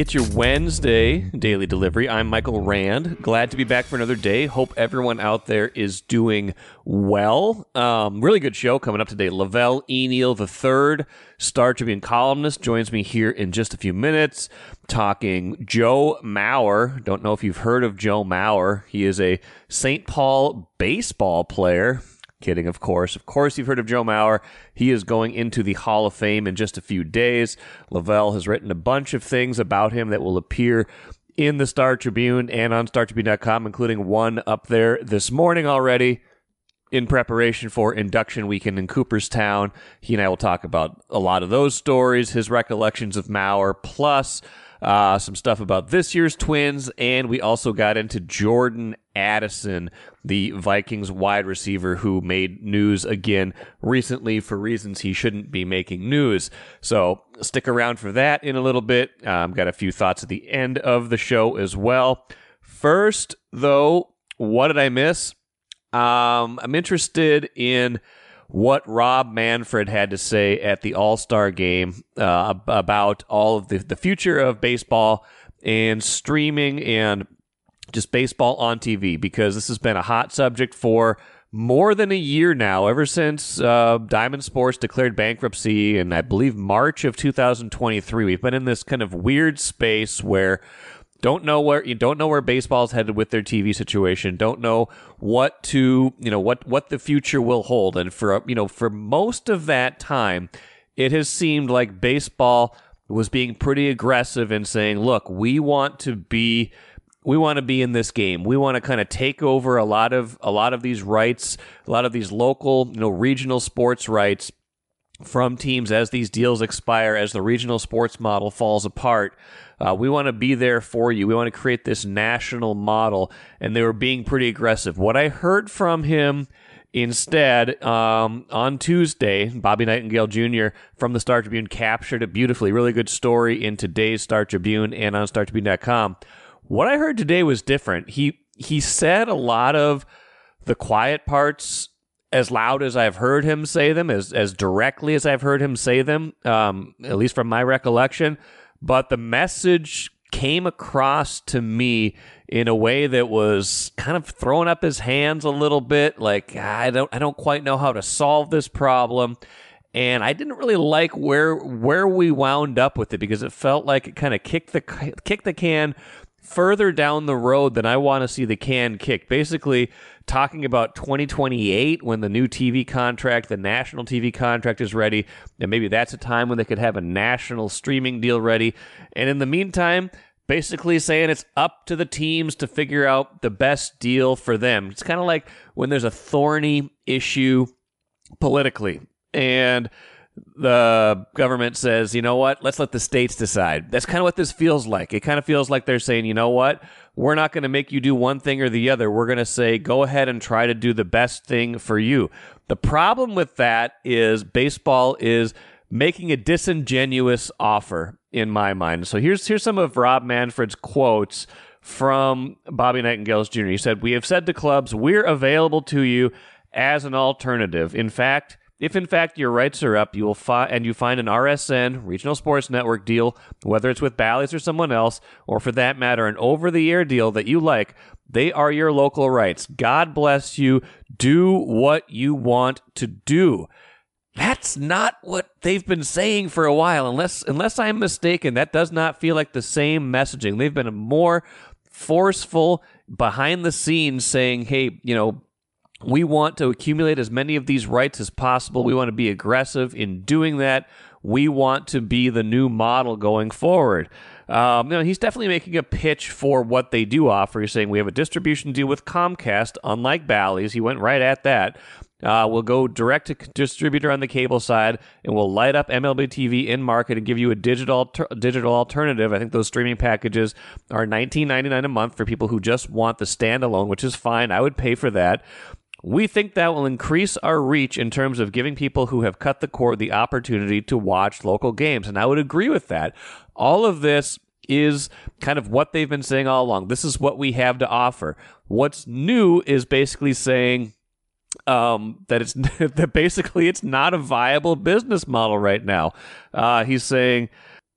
It's your Wednesday daily delivery. I'm Michael Rand. Glad to be back for another day. Hope everyone out there is doing well. Really good show coming up today. Velle E, Neal III, Star Tribune columnist, joins me here in just a few minutes talking Joe Mauer. Don't know if you've heard of Joe Mauer. He is a St. Paul baseball player. Kidding, of course. Of course, you've heard of Joe Mauer. He is going into the Hall of Fame in just a few days. Velle has written a bunch of things about him that will appear in the Star Tribune and on StarTribune.com, including one up there this morning already in preparation for induction weekend in Cooperstown. He and I will talk about a lot of those stories, his recollections of Mauer, plus some stuff about this year's Twins, and we also got into Jordan Addison, the Vikings wide receiver who made news again recently for reasons he shouldn't be making news. So stick around for that in a little bit. Got a few thoughts at the end of the show as well. First, though, what did I miss? I'm interested in what Rob Manfred had to say at the All-Star game about all of the future of baseball and streaming and just baseball on TV, because this has been a hot subject for more than a year now, ever since Diamond Sports declared bankruptcy in, I believe, March of 2023. We've been in this kind of weird space where you don't know where baseball's headed with their TV situation. Don't know what the future will hold. And for most of that time, it has seemed like baseball was being pretty aggressive in saying, "Look, we want to be in this game. We want to kind of take over a lot of these rights, a lot of these local, regional sports rights from teams as these deals expire, as the regional sports model falls apart. We want to be there for you. We want to create this national model." And they were being pretty aggressive. What I heard from him instead on Tuesday, Bobby Nightingale Jr. from the Star Tribune captured it beautifully. Really good story in today's Star Tribune and on StarTribune.com. What I heard today was different. He said a lot of the quiet parts as loud as I've heard him say them, as directly as I've heard him say them, at least from my recollection. But the message came across to me in a way that was kind of throwing up his hands a little bit, like, I don't quite know how to solve this problem. And I didn't really like where we wound up with it, because it felt like it kind of kicked the can further down the road than I want to see the can kicked. Basically, talking about 2028 when the new TV contract, the national TV contract is ready, and maybe that's a time when they could have a national streaming deal ready. And in the meantime, basically saying it's up to the teams to figure out the best deal for them. It's kind of like when there's a thorny issue politically, and the government says, you know what, let's let the states decide. That's kind of what this feels like. It kind of feels like they're saying, you know what, we're not going to make you do one thing or the other. We're going to say, go ahead and try to do the best thing for you. The problem with that is baseball is making a disingenuous offer, in my mind. So here's some of Rob Manfred's quotes from Bobby Nightingale Jr. He said, "We have said to clubs, we're available to you as an alternative. If in fact your rights are up, you find an RSN, Regional Sports Network deal, whether it's with Bally's or someone else, or for that matter, an over-the-air deal that you like, they are your local rights. God bless you. Do what you want to do." That's not what they've been saying for a while. Unless I'm mistaken, that does not feel like the same messaging. They've been more forceful behind the scenes saying, hey, we want to accumulate as many of these rights as possible. We want to be aggressive in doing that. We want to be the new model going forward. He's definitely making a pitch for what they do offer. He's saying we have a distribution deal with Comcast, unlike Bally's. He went right at that. We'll go direct to distributor on the cable side, and we'll light up MLB TV in market and give you a digital alternative. I think those streaming packages are $19.99 a month for people who just want the standalone, which is fine. I would pay for that. We think that will increase our reach in terms of giving people who have cut the cord the opportunity to watch local games. And I would agree with that. All of this is kind of what they've been saying all along. This is what we have to offer. What's new is basically saying that basically it's not a viable business model right now. He's saying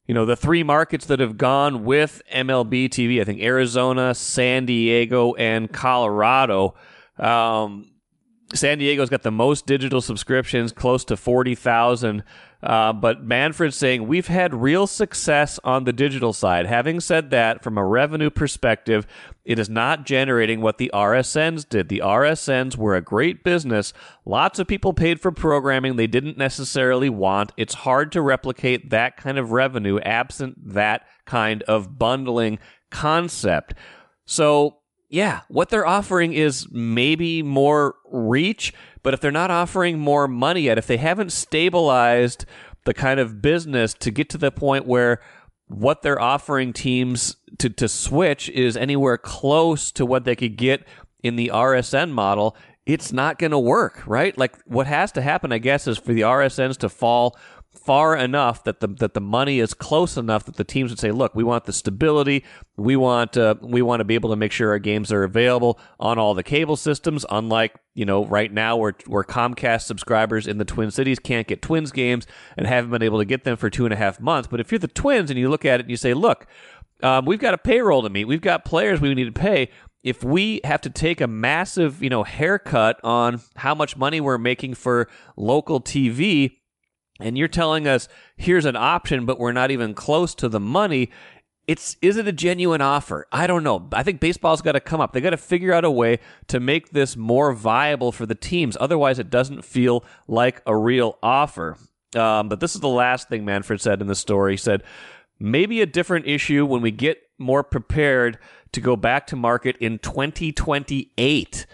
the three markets that have gone with MLB TV, I think Arizona, San Diego, and Colorado. San Diego's got the most digital subscriptions, close to 40,000. But Manfred's saying we've had real success on the digital side. Having said that, from a revenue perspective, it is not generating what the RSNs did. The RSNs were a great business. Lots of people paid for programming they didn't necessarily want. It's hard to replicate that kind of revenue absent that kind of bundling concept. So, yeah, what they're offering is maybe more reach, but if they're not offering more money yet, if they haven't stabilized the kind of business to get to the point where what they're offering teams to switch is anywhere close to what they could get in the RSN model, it's not going to work, right? Like what has to happen, I guess, is for the RSNs to fall far enough that the money is close enough that the teams would say, look, we want the stability. We want to be able to make sure our games are available on all the cable systems, unlike, right now where Comcast subscribers in the Twin Cities can't get Twins games and haven't been able to get them for 2.5 months. But if you're the Twins and you look at it and you say, look, we've got a payroll to meet. We've got players we need to pay. If we have to take a massive, haircut on how much money we're making for local TV, and you're telling us here's an option, but we're not even close to the money, is it a genuine offer? I don't know. I think baseball's got to come up. They got to figure out a way to make this more viable for the teams. Otherwise, it doesn't feel like a real offer. But this is the last thing Manfred said in the story. He said, maybe a different issue when we get more prepared to go back to market in 2028.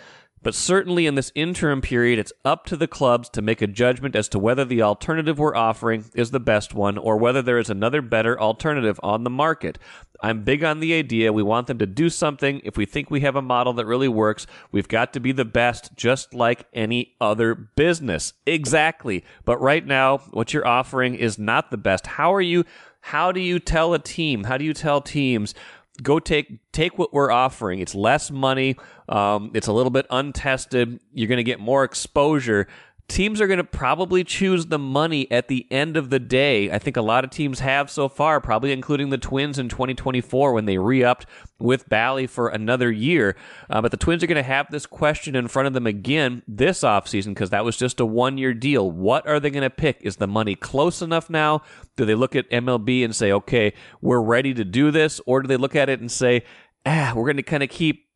But certainly in this interim period, it's up to the clubs to make a judgment as to whether the alternative we're offering is the best one or whether there is another better alternative on the market. I'm big on the idea. We want them to do something. If we think we have a model that really works, we've got to be the best, just like any other business. Exactly. But right now, what you're offering is not the best. How do you tell a team? How do you tell teams, go take what we're offering? It's less money. It's a little bit untested. You're going to get more exposure. Teams are going to probably choose the money at the end of the day. I think a lot of teams have so far, probably including the Twins in 2024 when they re-upped with Bally for another year. But the Twins are going to have this question in front of them again this offseason because that was just a one-year deal. What are they going to pick? Is the money close enough now? Do they look at MLB and say, okay, we're ready to do this? Or do they look at it and say, we're going to kind of keep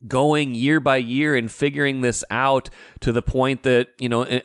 going year by year and figuring this out to the point that,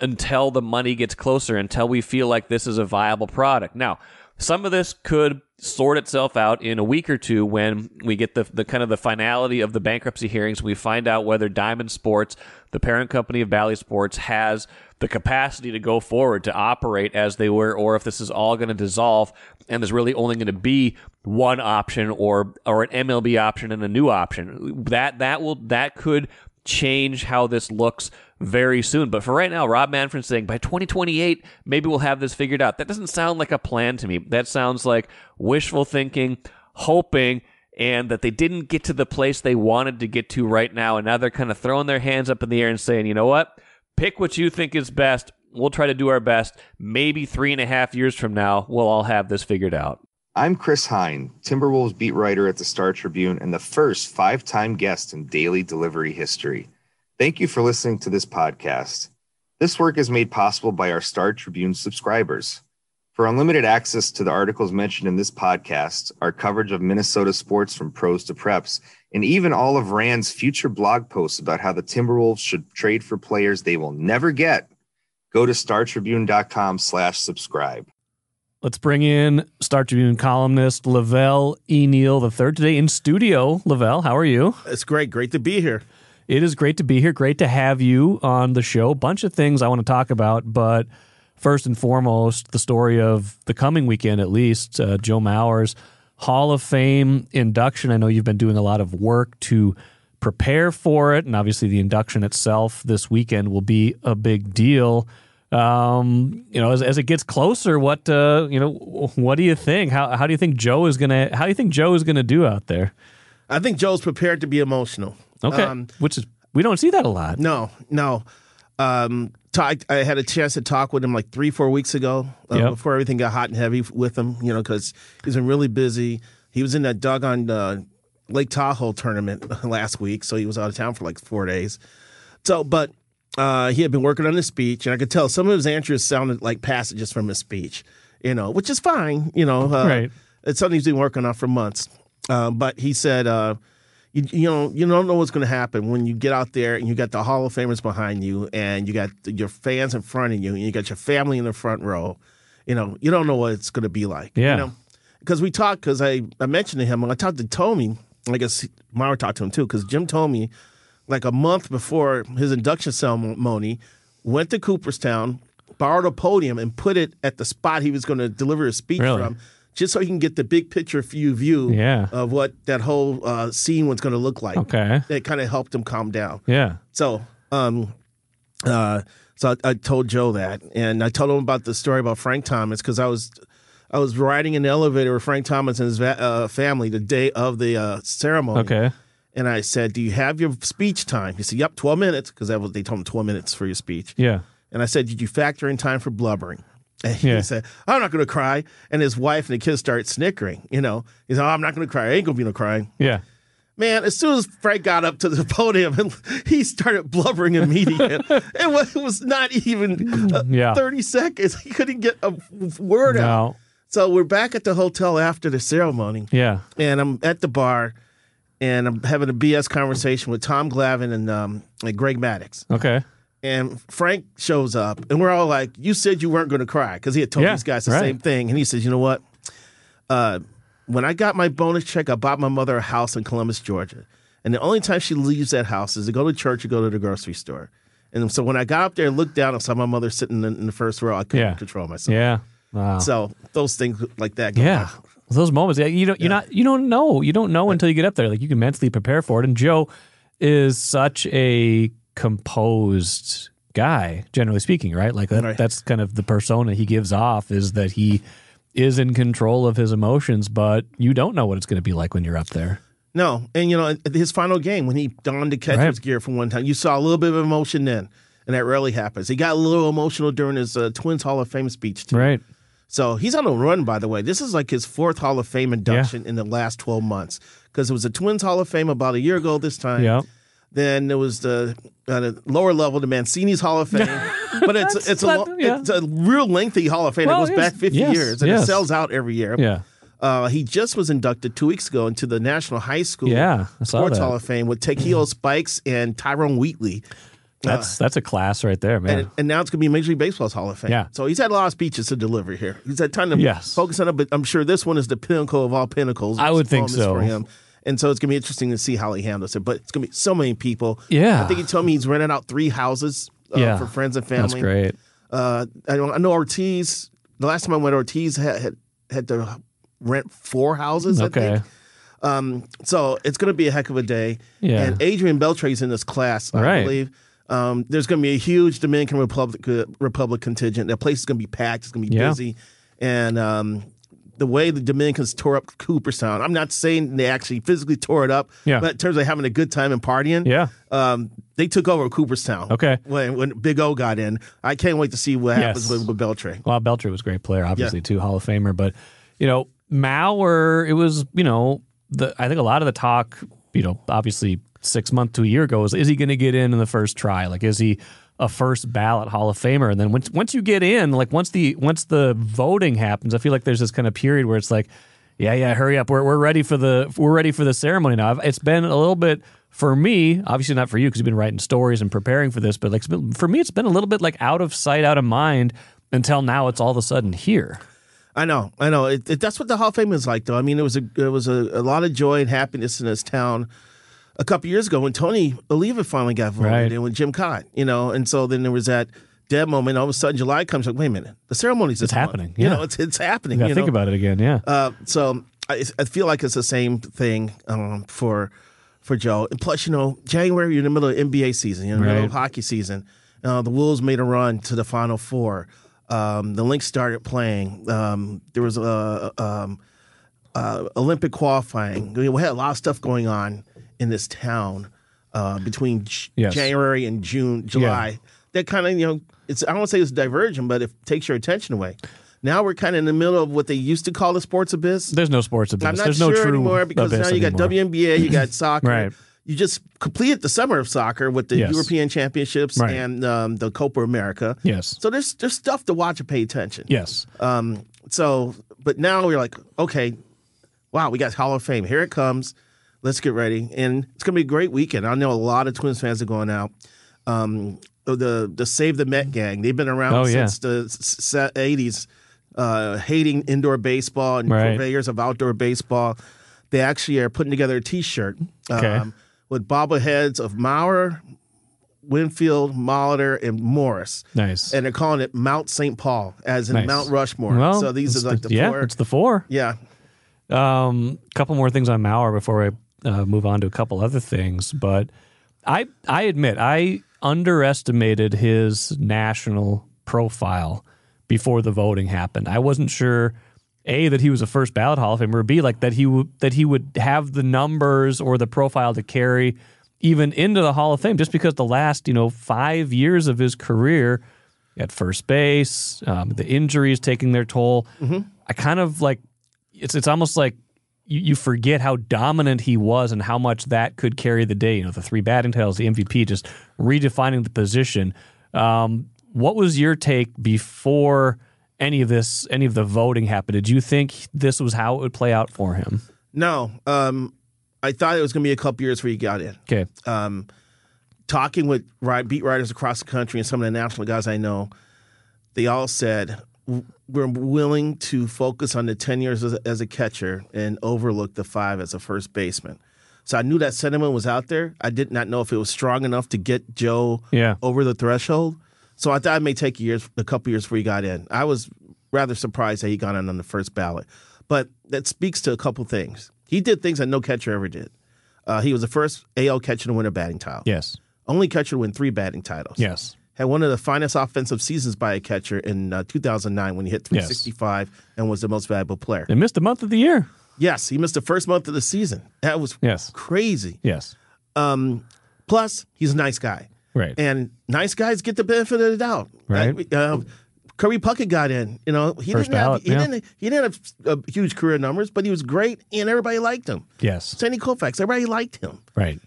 until the money gets closer, until we feel like this is a viable product. Now, some of this could sort itself out in a week or two when we get the kind of the finality of the bankruptcy hearings. We find out whether Diamond Sports, the parent company of Bally Sports, has the capacity to go forward to operate as they were, or if this is all going to dissolve and there's really only going to be one option or an MLB option and a new option. That could change how this looks very soon. But for right now, Rob Manfred's saying by 2028, maybe we'll have this figured out. That doesn't sound like a plan to me. That sounds like wishful thinking, hoping, and that they didn't get to the place they wanted to get to right now. And now they're kind of throwing their hands up in the air and saying, you know what? Pick what you think is best. We'll try to do our best. Maybe 3.5 years from now, we'll all have this figured out. I'm Chris Hine, Timberwolves beat writer at the Star Tribune and the first 5-time guest in daily delivery history. Thank you for listening to this podcast. This work is made possible by our Star Tribune subscribers. For unlimited access to the articles mentioned in this podcast, our coverage of Minnesota sports from pros to preps, and even all of Rand's future blog posts about how the Timberwolves should trade for players they will never get, go to startribune.com/subscribe. Let's bring in Star Tribune columnist Velle E. Neal III today in studio. Velle, how are you? It's great. Great to be here. It is great to be here. Great to have you on the show. Bunch of things I want to talk about, but first and foremost, the story of the coming weekend, at least, Joe Mauer's Hall of Fame induction. I know you've been doing a lot of work to prepare for it, and obviously the induction itself this weekend will be a big deal. As it gets closer, what do you think? How do you think Joe is gonna do out there? I think Joe's prepared to be emotional. Okay, which is we don't see that a lot. No. I had a chance to talk with him like 3-4 weeks ago before everything got hot and heavy with him, because he's been really busy. He was in that doggone Lake Tahoe tournament last week, so he was out of town for like 4 days. So, but he had been working on his speech, and I could tell some of his answers sounded like passages from his speech, which is fine, Right. It's something he's been working on for months. But he said, you don't know what's going to happen when you get out there and you got the Hall of Famers behind you and you got your fans in front of you and you got your family in the front row. You don't know what it's going to be like. Yeah. Because we talked, because I mentioned to him, I talked to Tommy, I guess Mara talked to him too, because Jim told me like a month before his induction ceremony, went to Cooperstown, borrowed a podium and put it at the spot he was going to deliver his speech from, just so he can get the big picture view of what that whole scene was going to look like. Okay. It kind of helped him calm down. Yeah. So I told Joe that, and I told him about the story about Frank Thomas, because I was riding in the elevator with Frank Thomas and his family the day of the ceremony. Okay. And I said, "Do you have your speech time?" He said, "Yep, 12 minutes," because they told him 12 minutes for your speech. Yeah. And I said, "Did you factor in time for blubbering?" And he said, "I'm not going to cry." And his wife and the kids started snickering. He said, "Oh, I'm not going to cry. I ain't going to be no crying." Yeah. Man, as soon as Frank got up to the podium, he started blubbering immediately. It was not even 30 seconds. He couldn't get a word out. So we're back at the hotel after the ceremony. Yeah. And I'm at the bar, and I'm having a BS conversation with Tom Glavine and Greg Maddux. Okay. And Frank shows up, and we're all like, "You said you weren't going to cry," because he had told these guys the same thing. And he says, "You know what? When I got my bonus check, I bought my mother a house in Columbus, Georgia. And the only time she leaves that house is to go to church or go to the grocery store. And so when I got up there and looked down and saw my mother sitting in the first row, I couldn't control myself." Yeah. Wow. So those things like that go on. Those moments, you don't know until you get up there. Like, you can mentally prepare for it. And Joe is such a composed guy, generally speaking, right? Like that's kind of the persona he gives off, is that he is in control of his emotions, but you don't know what it's going to be like when you're up there. No. And, his final game, when he donned the catcher's gear for one time, you saw a little bit of emotion then, and that rarely happens. He got a little emotional during his Twins Hall of Fame speech, too. Right. So he's on a run, by the way. This is like his 4th Hall of Fame induction in the last 12 months, because it was a Twins Hall of Fame about a year ago this time. Yeah. Then there was the lower level, the Mancini's Hall of Fame. But it's a real lengthy Hall of Fame. It goes back 50 years, and it sells out every year. Yeah. He just was inducted 2 weeks ago into the National High School Sports Hall of Fame with Takeo Spikes and Tyrone Wheatley. That's a class right there, man. And now it's going to be Major League Baseball's Hall of Fame. Yeah. So he's had a lot of speeches to deliver here. He's had time to focus on it, but I'm sure this one is the pinnacle of all pinnocles. I would think so. For him. And so it's going to be interesting to see how he handles it. But it's going to be so many people. Yeah. I think he told me he's rented out 3 houses for friends and family. That's great. I know Ortiz, the last time I went, Ortiz had to rent 4 houses, I think. So it's going to be a heck of a day. Yeah. And Adrian Beltre's in this class, I believe. There's going to be a huge Dominican Republic contingent. That place is going to be packed. It's going to be busy. And the way the Dominicans tore up Cooperstown, I'm not saying they actually physically tore it up, but in terms of having a good time and partying, they took over Cooperstown. Okay. When Big O got in. I can't wait to see what happens with Beltre. Well, Beltre was a great player, obviously, too, Hall of Famer. But, Mauer, it was, I think a lot of the talk, obviously 6 months to a year ago, is he going to get in the first try? Like, is he a first ballot Hall of Famer? And then once you get in, like once the voting happens, I feel like there's this kind of period where it's like, hurry up, we're ready for the ceremony now. It's been a little bit for me, obviously not for you because you've been writing stories and preparing for this, but like for me, it's been a little bit like out of sight, out of mind until now. It's all of a sudden here. I know. That's what the Hall of Fame is like, though. I mean, it was a lot of joy and happiness in this town a couple years ago when Tony Oliva finally got voted and when Jim Cott, and so then there was that dead moment. All of a sudden, July comes, like, wait a minute, the ceremony's this month. Happening. Yeah. It's happening. You gotta think about it again. Yeah. So I feel like it's the same thing for Joe. And plus, January, you're in the middle of NBA season, in the middle of hockey season. The Wolves made a run to the Final Four. The Lynx started playing. There was Olympic qualifying. We had a lot of stuff going on in this town between January and July that kind of, it's, I don't want to say it's divergent, but it takes your attention away. Now we're kind of in the middle of what they used to call the sports abyss. There's no sports abyss. I'm not There's sure no true anymore because now you got anymore. WNBA, you got soccer. Right. You just completed the summer of soccer with the European Championships and the Copa America. Yes. So there's stuff to watch and pay attention. Yes. But now we're like, okay, wow, we got Hall of Fame. Here it comes. Let's get ready. And it's going to be a great weekend. I know a lot of Twins fans are going out. The Save the Met gang, they've been around since the 80s, hating indoor baseball and purveyors of outdoor baseball. They actually are putting together a T-shirt with bobbleheads of Maurer, Winfield, Molitor, and Morris. Nice. And they're calling it Mount St. Paul, as in Mount Rushmore. Well, so these are like the four. Yeah, it's the four. Yeah. Couple more things on Maurer before we move on to a couple other things. But I admit, I underestimated his national profile before the voting happened. I wasn't sure, A, that he was a first ballot Hall of Famer, or B, like that he would have the numbers or the profile to carry even into the Hall of Fame, just because the last 5 years of his career at first base, the injuries taking their toll. Mm-hmm. I kind of like it's almost like you forget how dominant he was and how much that could carry the day. The 3 batting titles, the MVP, just redefining the position. What was your take before any of the voting happened? Did you think this was how it would play out for him? No. I thought it was going to be a couple years before he got in. Okay. Talking with beat writers across the country and some of the national guys I know, they all said, we're willing to focus on the 10 years as a catcher and overlook the 5 as a first baseman. So I knew that sentiment was out there. I did not know if it was strong enough to get Joe over the threshold. So I thought it may take a couple years before he got in. I was rather surprised that he got in on the first ballot. But that speaks to a couple things. He did things that no catcher ever did. He was the first AL catcher to win a batting title. Yes. Only catcher to win 3 batting titles. Yes. Had one of the finest offensive seasons by a catcher in 2009 when he hit 365 and was the most valuable player. They missed a month of the year. Yes, he missed the first month of the season. That was crazy. Yes. Plus, he's a nice guy. Right. And nice guys get the benefit of the doubt. Right. Kirby Puckett got in. He didn't have huge career numbers, but he was great, and everybody liked him. Yes. Sandy Koufax, everybody liked him. Right.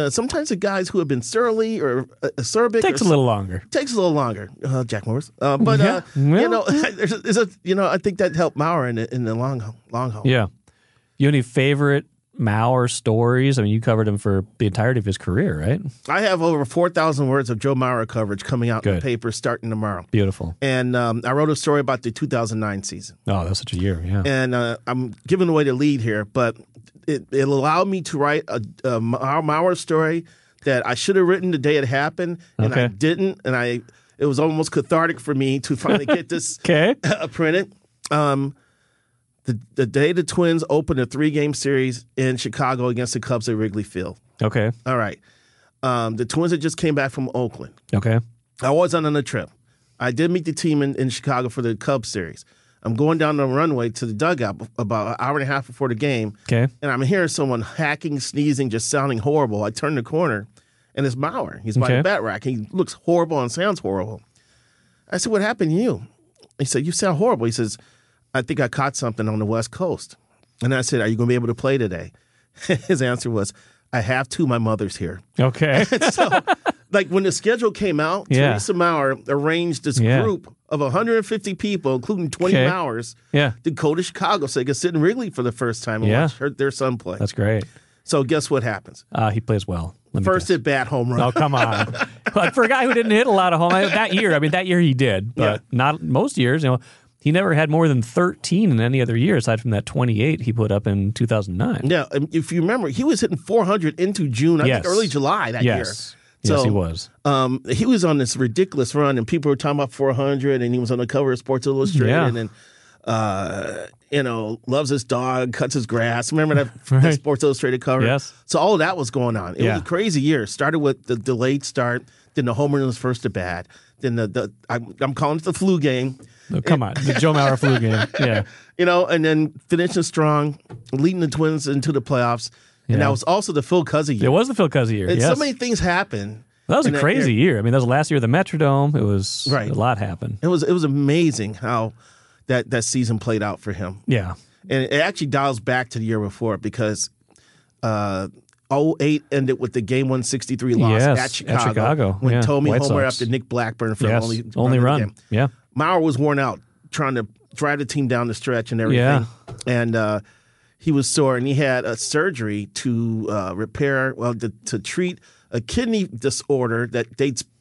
Sometimes the guys who have been surly or acerbic takes a little longer. Jack Morris. I think that helped Maurer in the long haul. Yeah. You have any favorite Maurer stories? I mean, you covered him for the entirety of his career, right? I have over 4,000 words of Joe Maurer coverage coming out in the paper starting tomorrow. Beautiful. And I wrote a story about the 2009 season. Oh, that's such a year, yeah. And I'm giving away the lead here, but it allowed me to write a Maurer story that I should have written the day it happened, and I didn't. And it was almost cathartic for me to finally get this printed. The day the Twins opened a 3-game series in Chicago against the Cubs at Wrigley Field. Okay. All right. The Twins had just came back from Oakland. Okay. I was on a trip. I did meet the team in Chicago for the Cubs series. I'm going down the runway to the dugout about an hour and a half before the game. Okay. And I'm hearing someone hacking, sneezing, just sounding horrible. I turn the corner, and it's Maurer. He's by the bat rack. He looks horrible and sounds horrible. I said, "What happened to you?" He said, "You sound horrible." He says, "I think I caught something on the West Coast." And I said, "Are you going to be able to play today?" His answer was, "I have to. My mother's here." Okay. So, when the schedule came out, Teresa Maurer arranged this group of 150 people, including 20 Maurers, to go to Chicago so they could sit in Wrigley for the first time and watch their son play. That's great. So guess what happens? He plays well. First at bat home run. Oh, come on. But for a guy who didn't hit a lot of home, that year he did, but not most years, he never had more than 13 in any other year aside from that 28 he put up in 2009. Yeah, if you remember, he was hitting 400 into June, I think early July that year. So, yes, he was. He was on this ridiculous run, and people were talking about 400, and he was on the cover of Sports Illustrated, and loves his dog, cuts his grass. Remember that Sports Illustrated cover? Yes. So all of that was going on. It was a crazy year. Started with the delayed start, then the home run was first at bat, then I'm calling it the flu game. Oh, come on, the Joe Maurer flu game. Yeah. And then finishing strong, leading the Twins into the playoffs. And that was also the Phil Cuzzy year. It was the Phil Cuzzy year. And so many things happened. That was a crazy year. I mean, that was the last year of the Metrodome. It was Right. a lot happened. It was amazing how that season played out for him. Yeah. And it actually dials back to the year before because 08 ended with the Game 163 loss at Chicago. When Tommy White homer Sox. after Nick Blackburn for only run. The game. Yeah. Mauer was worn out trying to drive the team down the stretch and everything. Yeah. And he was sore, and he had a surgery to to treat a kidney disorder that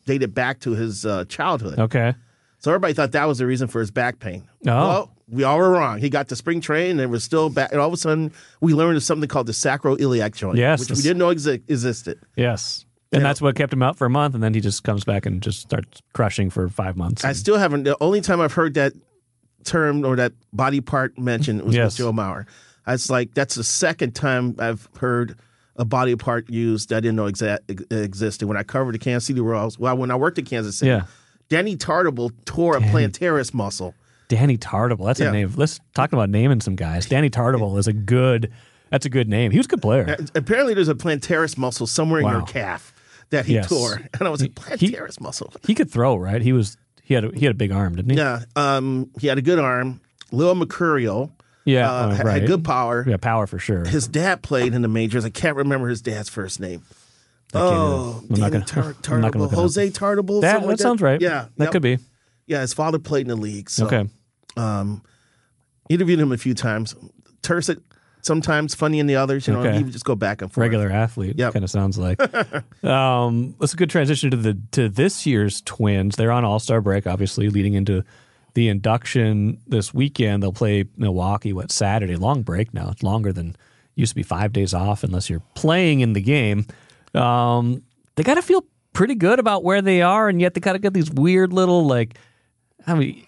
dated back to his childhood. Okay. So everybody thought that was the reason for his back pain. Oh. Well, we all were wrong. He got to spring training and it was still back. And all of a sudden, we learned of something called the sacroiliac joint, which we didn't know existed. Yes. And that's what kept him out for a month, and then he just comes back and just starts crushing for 5 months. I still haven't. The only time I've heard that term or that body part mentioned was with Joe Mauer. It's like that's the second time I've heard a body part used that I didn't know existed. When I covered the Kansas City Royals, when I worked in Kansas City, Danny Tartable tore a plantaris muscle. Danny Tartable, that's a name. Let's talk about naming some guys. Danny Tartable is that's a good name. He was a good player. Apparently, there's a plantaris muscle somewhere in your calf that he tore, and I was like, plantaris muscle. He could throw, right? He had a big arm, didn't he? Yeah, he had a good arm. Lil Mercurio. Yeah, had good power. Yeah, power for sure. His dad played in the majors. I can't remember his dad's first name. I'm not gonna Tartable. Jose Tartable. That sounds right. Yeah. That could be. Yeah, his father played in the league. So, okay. Interviewed him a few times. Terse sometimes, funny in the others. You know, he would just go back and forth. Regular athlete, kind of sounds like. That's a good transition to this year's Twins. They're on All-Star break, obviously, leading into the induction this weekend. They'll play Milwaukee, Saturday? Long break now. It's longer than used to be 5 days off unless you're playing in the game. They got to feel pretty good about where they are, and yet they got to get these weird little,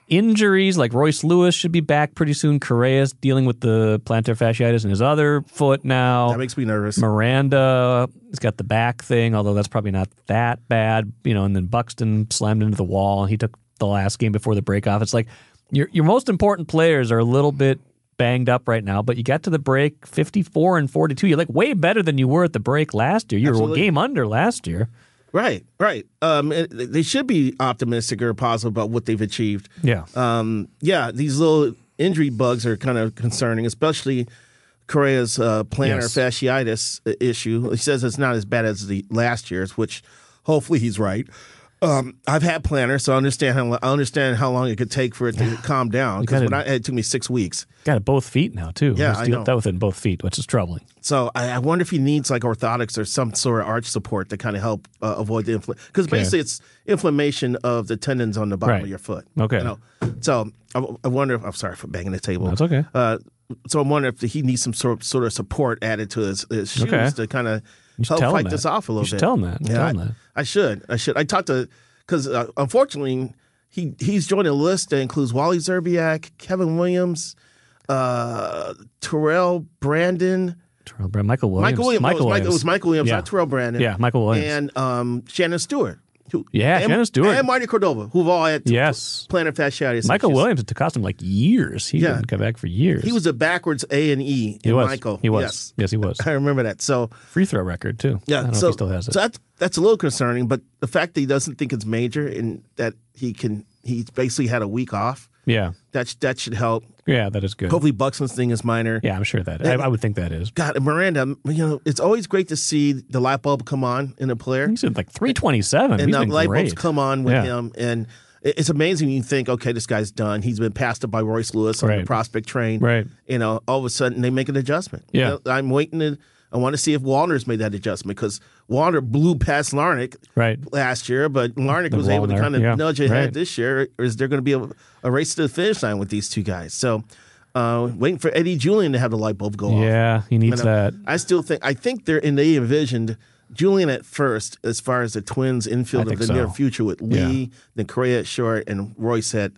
injuries. Like Royce Lewis should be back pretty soon. Correa's dealing with the plantar fasciitis in his other foot now. That makes me nervous. Miranda has got the back thing, although that's probably not that bad. And then Buxton slammed into the wall, and he took the last game before the break off. It's like your most important players are a little bit banged up right now, but you got to the break 54-42. You're way better than you were at the break last year. You were a game under last year. Right. They should be optimistic or positive about what they've achieved. Yeah. These little injury bugs are kind of concerning, especially Correa's plantar fasciitis issue. He says it's not as bad as the last year's, which hopefully he's right. I've had plantar, so I understand how long it could take for it to calm down. Because it took me 6 weeks. Got it both feet now too. Yeah, I know. That with it in both feet, which is troubling. So I wonder if he needs orthotics or some sort of arch support to kind of help avoid the inflammation. Because basically it's inflammation of the tendons on the bottom of your foot. Okay. So I wonder if, I'm sorry for banging the table. That's okay. So I'm wondering if he needs some sort of support added to his shoes to kind of help fight this off a little bit. You should tell him that. Tell him that. I should. I talked to, because unfortunately he's joined a list that includes Wally Zerbiak, Kevin Williams, Terrell Brandon. Michael Williams. It was Michael Williams, not Terrell Brandon. Yeah, Michael Williams. And Shannon Stewart. Shannon Stewart. And Marty Cordova, who've all had plantar fasciitis. Michael Williams, it cost him years. He didn't come back for years. He was a backwards A and E in Michael. He was. Yes, he was. I remember that. So free throw record, too. Yeah, I don't know if he still has it. So that's a little concerning, but the fact that he doesn't think it's major and that he's basically had a week off. Yeah. That should help. Yeah, that is good. Hopefully Buxton's thing is minor. Yeah, I'm sure that. I would think that is. God, Miranda, it's always great to see the light bulb come on in a player. He's at 327. And He's the been light great. bulbs come on with him. And it's amazing when you think, okay, this guy's done. He's been passed up by Royce Lewis on the prospect train. Right. All of a sudden they make an adjustment. Yeah. I'm waiting I want to see if Wallner's made that adjustment because Wallner blew past Larnach last year, but Larnach was able to kind of nudge ahead this year. Or is there going to be a race to the finish line with these two guys? So waiting for Eddie Julian to have the light bulb go off. Yeah, he needs that. I think they envisioned Julian at first as far as the Twins infield of the near future with Lee, then Correa at short, and Royce at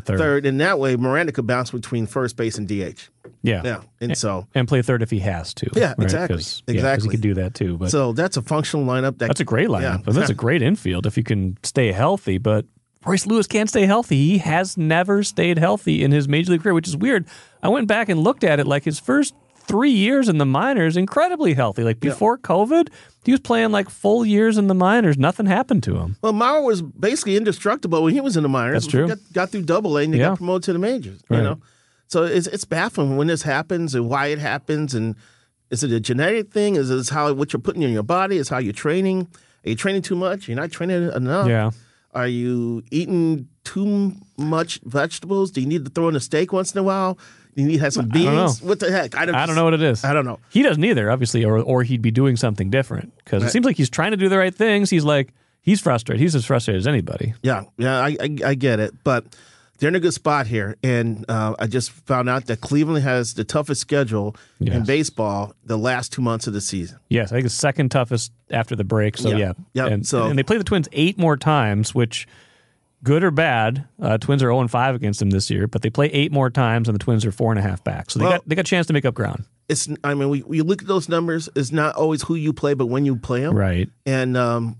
third. And that way Miranda could bounce between first base and DH. Yeah. And play third if he has to. Yeah, exactly. Because he could do that too. But so that's a functional lineup. That's a great lineup. Yeah. That's a great infield if you can stay healthy. But Royce Lewis can't stay healthy. He has never stayed healthy in his major league career, which is weird. I went back and looked at it. His first 3 years in the minors incredibly healthy. Like before COVID, he was playing like full years in the minors. Nothing happened to him. Well, Mauer was basically indestructible when he was in the minors. That's true. Got through Double A and they got promoted to the majors. Right. You know, so it's baffling when this happens and why it happens. And is it a genetic thing? Is it what you're putting in your body? Is how you're training? Are you training too much? You're not training enough. Yeah. Are you eating too much vegetables? Do you need to throw in a steak once in a while? Do you need to have some beans? What the heck? I don't know what it is. I don't know. He doesn't either, obviously, or he'd be doing something different because it seems like he's trying to do the right things. He's frustrated. He's as frustrated as anybody. Yeah, I get it. But they're in a good spot here. And I just found out that Cleveland has the toughest schedule in baseball the last 2 months of the season. Yes, I think it's second toughest after the break. So, yeah. And they play the Twins 8 more times, which, good or bad, Twins are 0-5 against them this year, but they play 8 more times, and the Twins are 4.5 back. So they got a chance to make up ground. We look at those numbers. It's not always who you play, but when you play them. Right. And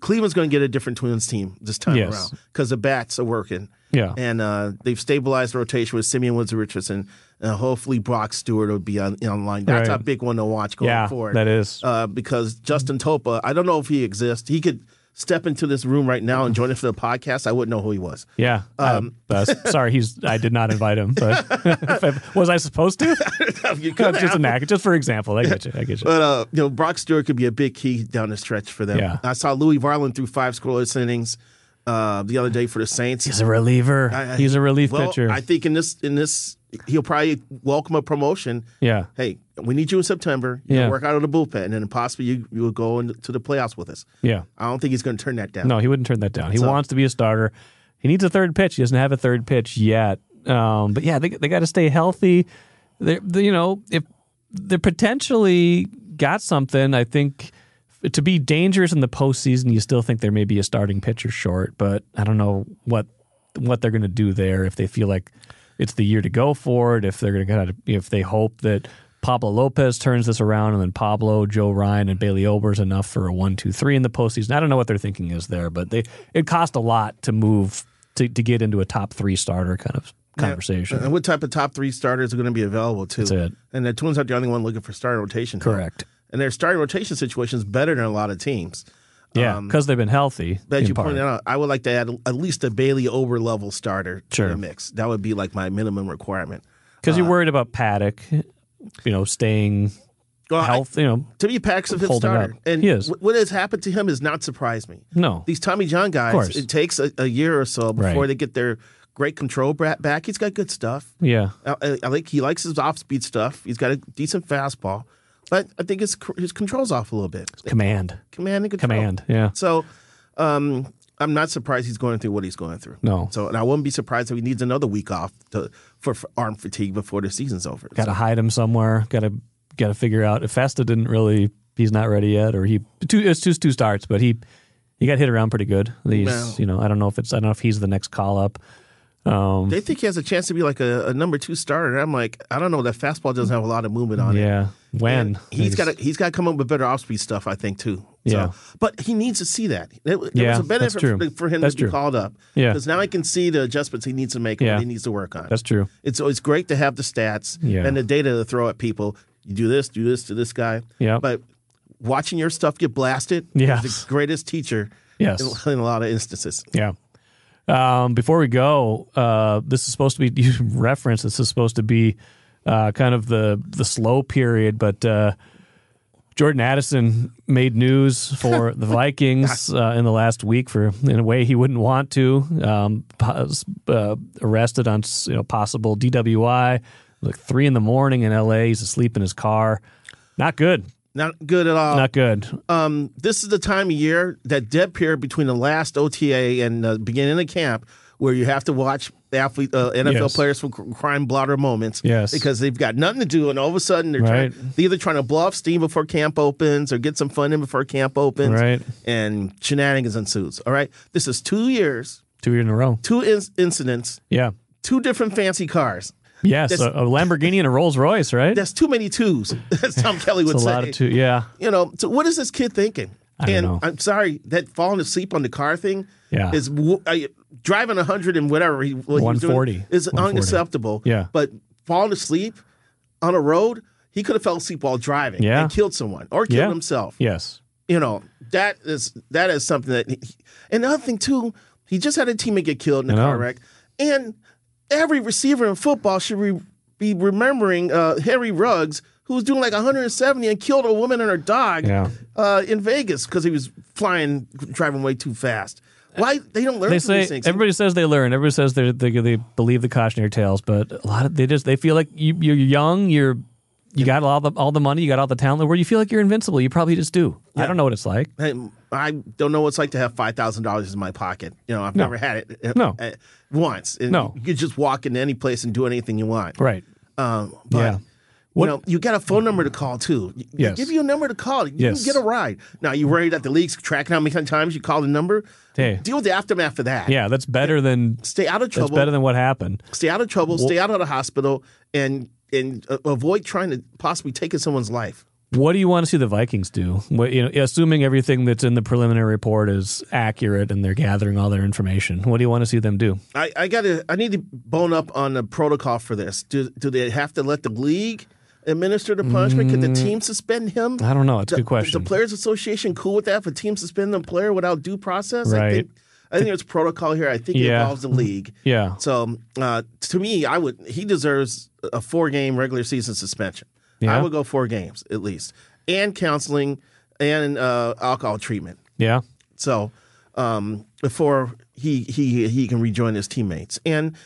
Cleveland's going to get a different Twins team this time around because the bats are working. Yeah. And they've stabilized the rotation with Simeon Woods Richardson. Hopefully Brock Stewart will be online. That's a big one to watch going forward. That is. Because Justin Topa, I don't know if he exists. He could step into this room right now and join us for the podcast. I wouldn't know who he was. Yeah. Sorry, I did not invite him. But was I supposed to? You could just an act, just for example. I get you. But Brock Stewart could be a big key down the stretch for them. Yeah. I saw Louis Varland through 5 scoreless innings the other day for the Saints. He's a reliever. He's a relief pitcher. I think in this he'll probably welcome a promotion. Yeah. Hey, we need you in September. You work out of the bullpen, and then possibly you will go into the playoffs with us. Yeah. I don't think he's going to turn that down. No, he wouldn't turn that down. He wants to be a starter. He needs a third pitch. He doesn't have a third pitch yet. But yeah, they got to stay healthy. If they're potentially got something, I think to be dangerous in the postseason, you still think there may be a starting pitcher short. But I don't know what they're going to do there if they feel like it's the year to go for it. If they're going to if they hope that Pablo Lopez turns this around, and then Pablo, Joe Ryan, and Bailey Ober's enough for a 1-2-3 in the postseason. I don't know what their thinking is there, but it cost a lot to move to get into a top 3 starter kind of conversation. And what type of top 3 starters are going to be available too? That's it. And the Twins aren't the only one looking for starting rotation. Correct. And their starting rotation situation is better than a lot of teams. Yeah, because they've been healthy. As you pointed out, I would like to add at least a Bailey Ober level starter to the mix. That would be like my minimum requirement. Because you're worried about Paddock, staying healthy. To me, Paddock's a good starter. And he is. What has happened to him has not surprised me. No. These Tommy John guys, it takes a year or so before they get their great control back. He's got good stuff. Yeah. He likes his off-speed stuff. He's got a decent fastball. But I think his control's off a little bit. Command and control. Yeah. So I'm not surprised he's going through what he's going through. No. So, and I wouldn't be surprised if he needs another week off for arm fatigue before the season's over. Got to hide him somewhere. Got to figure out if Festa he's not ready yet, or it's 2 starts, but he got hit around pretty good. I don't know if he's the next call up. They think he has a chance to be like a number 2 starter. And I'm like, I don't know. That fastball doesn't have a lot of movement on it. Yeah. When? He's got to come up with better off-speed stuff, I think, too. Yeah. But he needs to see that. There was a benefit for him to be called up. Yeah. Because now I can see the adjustments he needs to make and what he needs to work on. That's true. It's great to have the stats and the data to throw at people. You do this to this guy. Yeah. But watching your stuff get blasted is the greatest teacher in a lot of instances. Yeah. Before we go, this is supposed to be, you referenced, this is supposed to be kind of the slow period, but Jordan Addison made news for the Vikings in the last week in a way he wouldn't want to. Arrested on possible DWI, like 3 a.m. in L.A. He's asleep in his car. Not good. Not good at all. Not good. This is the time of year, that dead period between the last OTA and the beginning of camp, where you have to watch NFL players for crime blotter moments. Yes. Because they've got nothing to do, and all of a sudden they're either trying to blow off steam before camp opens or get some fun in before camp opens. Right. And shenanigans ensues. All right. This is 2 years. 2 years in a row. 2 incidents. Yeah. 2 different fancy cars. Yes, a Lamborghini and a Rolls Royce, right? That's too many twos, as Tom Kelly would say. A lot of two, yeah. So what is this kid thinking? I don't know. I'm sorry, that falling asleep on the car thing is driving 100 and whatever he was 140 doing is unacceptable. Yeah. But falling asleep on a road, he could have fell asleep while driving Yeah. and killed someone or killed himself. Yes. You know, that is something that and the other thing too, he just had a teammate get killed in a car wreck. And every receiver in football should be remembering Henry Ruggs, who was doing like 170 and killed a woman and her dog in Vegas because he was driving way too fast. Why they don't learn They from say these things? everybody says they learn. Everybody says they believe the cautionary tales, but a lot of they feel like you're young, you got all the money, you got all the talent. Where you feel like you're invincible, you probably just do. I don't know what it's like. I don't know what it's like to have $5,000 in my pocket. You know, I've never had it once. And you could just walk into any place and do anything you want. Right. But you know, you got a phone number to call too. They give you a number to call. You can get a ride. Now, you worried that the league's tracking how many times you call the number? Hey. Deal with the aftermath of that. Yeah, that's better than stay out of trouble. That's better than what happened. Stay out of trouble. Stay out of the hospital, and avoid trying to possibly take someone's life. What do you want to see the Vikings do? Assuming everything that's in the preliminary report is accurate and they're gathering all their information, what do you want to see them do? I need to bone up on the protocol for this. Do they have to let the league administer the punishment? Could the team suspend him? I don't know. It's a good question. Is the Players Association cool with that? If a team suspend the player without due process? Right. I think there's protocol here. I think it involves the league. Yeah. So to me, he deserves a 4-game regular season suspension. Yeah. I would go 4 games at least, and counseling and alcohol treatment. Yeah. So before he can rejoin his teammates, and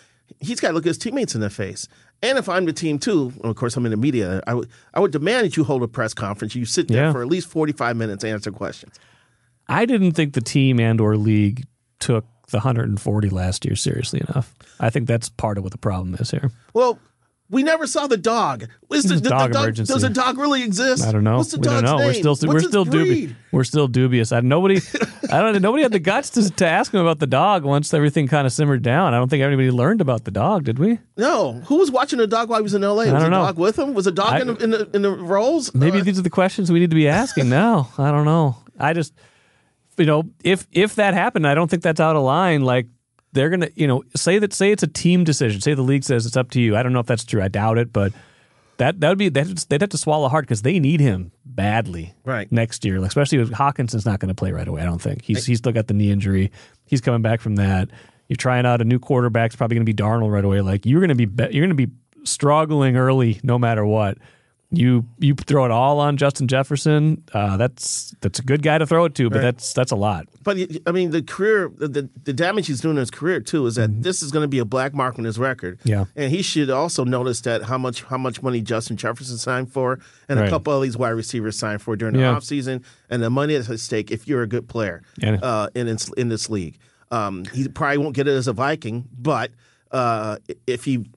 he's got to look his teammates in the face. And if I'm the team too, and of course I'm in the media, I would demand that you hold a press conference. You sit there for at least 45 minutes and answer questions. I didn't think the team and or league took the 140 last year seriously enough. I think that's part of what the problem is here. Well, we never saw the dog. Is the dog emergency. Does the dog really exist? I don't know. What's the dog's name? We're still dubious. Nobody had the guts to ask him about the dog once everything kind of simmered down. I don't think anybody learned about the dog, did we? No. Who was watching the dog while he was in L.A.? Was the dog with him? Was the dog in the rolls? Maybe these are the questions we need to be asking now. I don't know. I just, if that happened, I don't think that's out of line. Like, they're going to, say it's a team decision. Say the league says it's up to you. I don't know if that's true. I doubt it, but they'd have to swallow hard because they need him badly next year, especially if Hawkinson's not going to play right away. I don't think he's still got the knee injury. He's coming back from that. You're trying out a new quarterback. It's probably going to be Darnold right away. Like you're going to be struggling early no matter what. You throw it all on Justin Jefferson. That's a good guy to throw it to, but that's a lot. But I mean, the career, the damage he's doing in his career too is that this is going to be a black mark on his record. Yeah, and he should also notice that how much money Justin Jefferson signed for, and a couple of these wide receivers signed for during the offseason, and the money that's at stake if you're a good player in this league. He probably won't get it as a Viking, but if he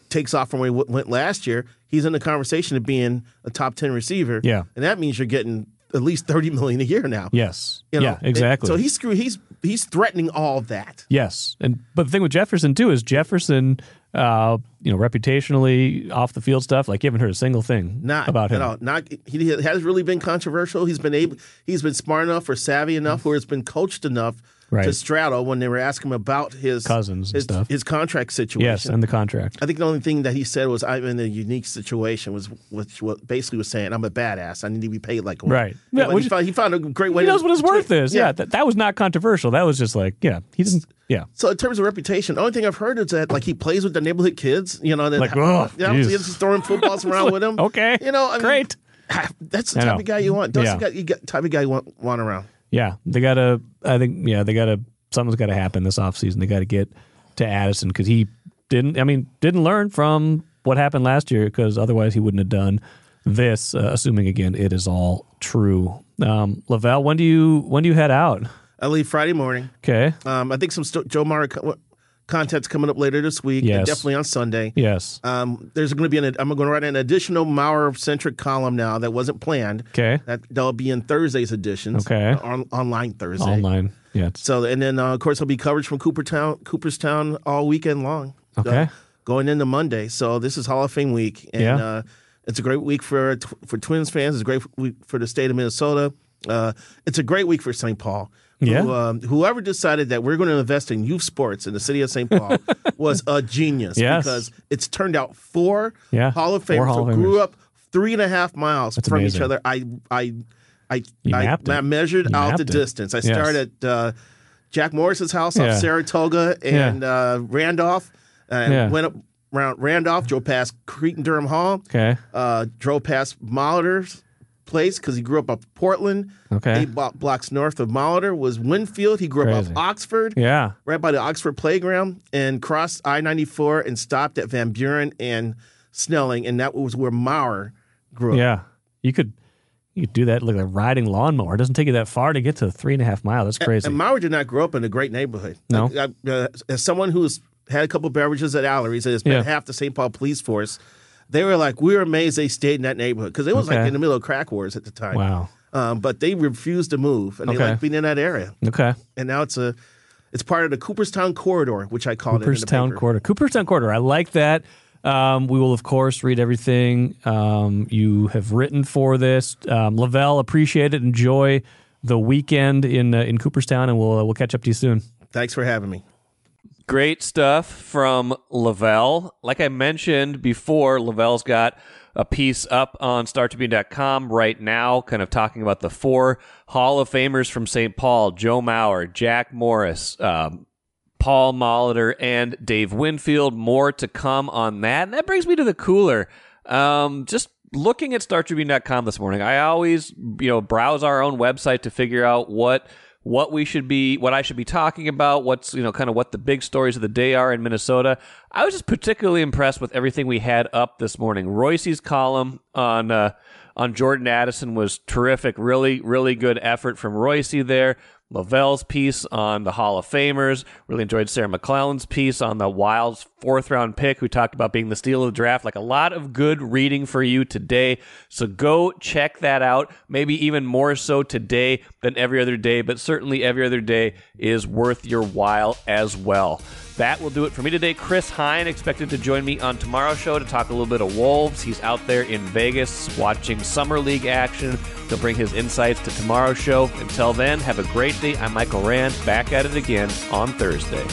takes off from where he went last year, he's in the conversation of being a top 10 receiver. Yeah. And that means you're getting at least $30 million a year now. Yes. Yeah, exactly. So he's threatening all of that. Yes. But the thing with Jefferson too is Jefferson, reputationally off the field stuff, like you haven't heard a single thing about him. He has really been controversial. He's been smart enough or savvy enough where it's been coached enough to straddle when they were asking him about his cousins and stuff, his contract situation. Yes, and the contract. I think the only thing that he said was, "I'm in a unique situation," which basically was saying, "I'm a badass. I need to be paid like one." Right. Yeah, he found a great way. He knows what his worth is. Yeah, that was not controversial. That was just like, he didn't. Yeah. So in terms of reputation, the only thing I've heard is that like he plays with the neighborhood kids. He's throwing footballs around with them. Okay. Great. That's the type of guy you want. You got the type of guy you want around. Yeah, something's got to happen this offseason. They got to get to Addison because he didn't learn from what happened last year because otherwise he wouldn't have done this, assuming, again, it is all true. Lavelle, when do you head out? I leave Friday morning. Okay. I think some Joe Mara content's coming up later this week. Yes. And definitely on Sunday. Yes. There's going to be I'm going to write an additional Maurer-centric column now that wasn't planned. Okay. That'll be in Thursday's editions. Okay. Online Thursday. Online. Yeah. So and then of course there'll be coverage from Cooperstown all weekend long. Okay. Going into Monday. So this is Hall of Fame week, and it's a great week for Twins fans. It's a great week for the state of Minnesota. It's a great week for St. Paul. Yeah. Whoever decided that we're going to invest in youth sports in the city of St. Paul was a genius. Yes. Because it's turned out four Hall of Famers who grew up 3.5 miles That's from amazing. each other. I measured You out mapped the it. distance. I Yes. started at Jack Morris's house off Yeah. Saratoga and Randolph. Went up around Randolph, drove past Cretan-Durham Hall. Okay. Drove past Molitor's place because he grew up Portland. Okay. 8 blocks north of Molitor was Winfield. He grew Crazy. up Oxford, Yeah. right by the Oxford playground, and crossed I-94 and stopped at Van Buren and Snelling, and that was where Maurer grew up. Yeah. You could do that like a riding lawnmower. It doesn't take you that far to get to 3.5 miles. That's crazy. And Maurer did not grow up in a great neighborhood. No. As someone who's had a couple beverages at Allery's and has been half the St. Paul Police Force, they were like, we were amazed they stayed in that neighborhood because it was like in the middle of crack wars at the time. Wow. But they refused to move, and they liked being in that area. Okay. And now it's part of the Cooperstown corridor, which I call it in the Cooperstown paper. Corridor. Cooperstown Corridor. I like that. We will, of course, read everything you have written for this. Lavelle, appreciate it. Enjoy the weekend in Cooperstown, and we'll catch up to you soon. Thanks for having me. Great stuff from Lavelle. Like I mentioned before, Lavelle's got a piece up on StarTribune.com right now, kind of talking about the 4 Hall of Famers from St. Paul: Joe Mauer, Jack Morris, Paul Molitor, and Dave Winfield. More to come on that. And that brings me to the cooler. Just looking at StarTribune.com this morning, I always browse our own website to figure out what I should be talking about, what's kind of what the big stories of the day are in Minnesota. I was just particularly impressed with everything we had up this morning. Royce's column on Jordan Addison was terrific. Really, really good effort from Royce there. Lavelle's piece on the Hall of Famers. Really enjoyed Sarah McClellan's piece on the Wild's 4th-round pick, who talked about being the steal of the draft. Like, a lot of good reading for you today. So go check that out. Maybe even more so today than every other day, but certainly every other day is worth your while as well. That will do it for me today. Chris Hine expected to join me on tomorrow's show to talk a little bit of Wolves. He's out there in Vegas watching Summer League action. He'll bring his insights to tomorrow's show. Until then, have a great day. I'm Michael Rand, back at it again on Thursday.